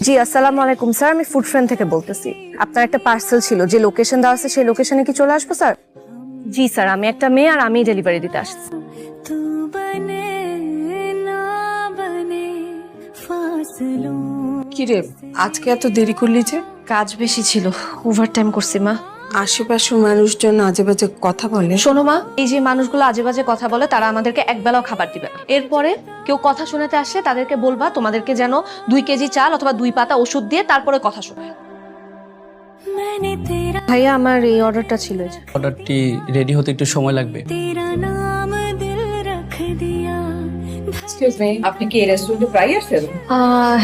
জি আসসালামু আলাইকুম স্যার, আমি ফুড ফ্রেন্ড থেকে বলতেছি। আপনার একটা পার্সেল ছিল, যে লোকেশন দেওয়া আছে সেই লোকেশনে কি চলে আসবো স্যার? জি স্যার, আমি একটা মেয়ে আর আমি ডেলিভারি দিতে আসছি। কি রে, আজকে এত দেরি করলি যে? কাজ বেশি ছিল, ওভারটাইম করছি মা। আশেপাশে মানুষজন আজে বাজে কথা বলে। শোনো মা, এই যে মানুষগুলো আজে বাজে কথা বলে তারা আমাদেরকে একবেলাও খাবার দিবে না। এরপরে কেউ কথা শোনাতে আসলে তাদেরকে বলবা তোমাদেরকে যেন 2 কেজি চাল অথবা 2 পাতা ওষুধ দিয়ে তারপরে কথা শোনায়। ভাইয়া আমার এই অর্ডারটা ছিল। অর্ডারটি রেডি হতে একটু সময় লাগবে। এক্সকিউজ মি, আপনি কি এই রেস্টুরেন্টে প্রায় আসেন?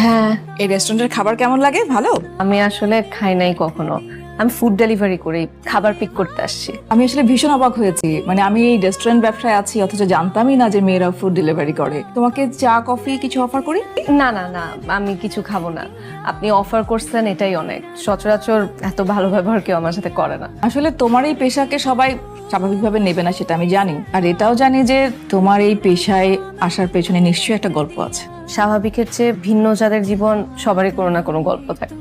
হ্যাঁ, এই রেস্টুরেন্টের খাবার কেমন লাগে? ভালো? আমি আসলে খাই নাই কখনো, আমি ফুড ডেলিভারি করি, খাবার পিক করতে আসছি। আমি আসলে ভীষণ অবাক হয়েছি, মানে আমি এই রেস্টুরেন্ট ব্যবসায় আছি অথচ জানতামই না যে মেয়েরা ফুড ডেলিভারি করে। তোমাকে চা কফি কিছু অফার করি? না না না, আমি কিছু খাবো না। আপনি অফার করছেন এটাই অনেক। সচরাচর এত ভালো ব্যবহার কেউ আমার সাথে করে না। আসলে তোমার এই পেশাকে সবাই স্বাভাবিকভাবে নেবে না, সেটা আমি জানি। আর এটাও জানি যে তোমার এই পেশায় আসার পেছনে নিশ্চয়ই একটা গল্প আছে। স্বাভাবিকের চেয়ে ভিন্ন যাদের জীবন, সবারই কোনো না কোনো গল্প থাকে।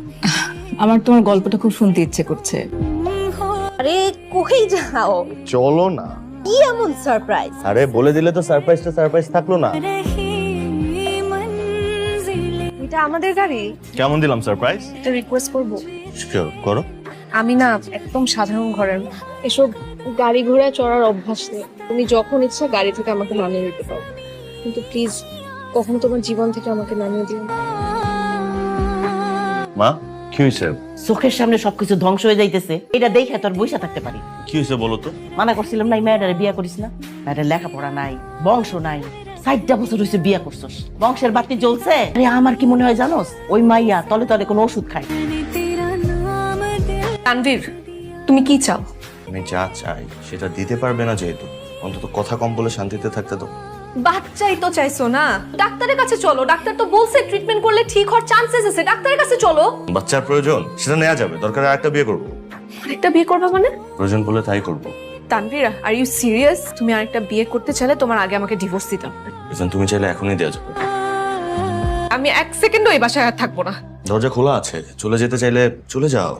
আমার তোমার গল্পটা খুব শুনতে ইচ্ছে করছে। আরে কই যাও? চলো না। কি এমন সারপ্রাইজ? আরে বলে দিলে তো সারপ্রাইজটা সারপ্রাইজ থাকলো না। এটা আমাদের গাড়ি। কেমন দিলাম সারপ্রাইজ? একটা রিকোয়েস্ট করব। শিওর করো। আমি না একদম সাধারণ ঘরের, এসব গাড়ি ঘোড়ায় চড়ার অভ্যাস নেই। তুমি যখন ইচ্ছা গাড়ি থেকে আমাকে নামিয়ে দিতে পারো, কিন্তু প্লিজ কখনো তোমার জীবন থেকে আমাকে নামিয়ে দিও না। মা কি হয়েছে? চোখের সামনে সবকিছু ধ্বংস হয়ে যাইতেছে, এটা দেখে তোর বইসা থাকতে পারি? কি হয়েছে বলো তো? মানা করছিলাম না এই মেয়েটারে বিয়া করিস না। মেয়েটার লেখাপড়া নাই, বংশ নাই, 60টা বছর হয়েছে বিয়া করছস, বংশের বাতি জ্বলছে। আরে আমার কি মনে হয় জানোস, ওই মাইয়া তলে তলে কোনো ওষুধ খায়। তানভীর, তুমি কি চাও? আমি যা চাই সেটা দিতে পারবে না, যেহেতু অন্তত কথা কম বলে শান্তিতে থাকতে দাও। বাচ্চাই তো চাইছো না, ডাক্তারের কাছে চলো। ডাক্তার তো বলছে ট্রিটমেন্ট করলে ঠিক হওয়ার চান্সেস আছে, ডাক্তারের কাছে চলো। বাচ্চার প্রয়োজন, সেটা নেওয়া যাবে। দরকার আরেকটা বিয়ে করবো। আরেকটা বিয়ে করবা মানে? প্রয়োজন বলে তাই করবো। Tanvir, are you serious? তুমি আরেকটা বিয়ে করতে চাইলে তোমার আগে আমাকে ডিভোর্স দিতে হবে। এখন তুমি চাইলে এখনই দেওয়া যাবে। আমি 1 সেকেন্ডও এই বাসায় আর থাকবো না। দরজা খোলা আছে, চলে যেতে চাইলে চলে যাও।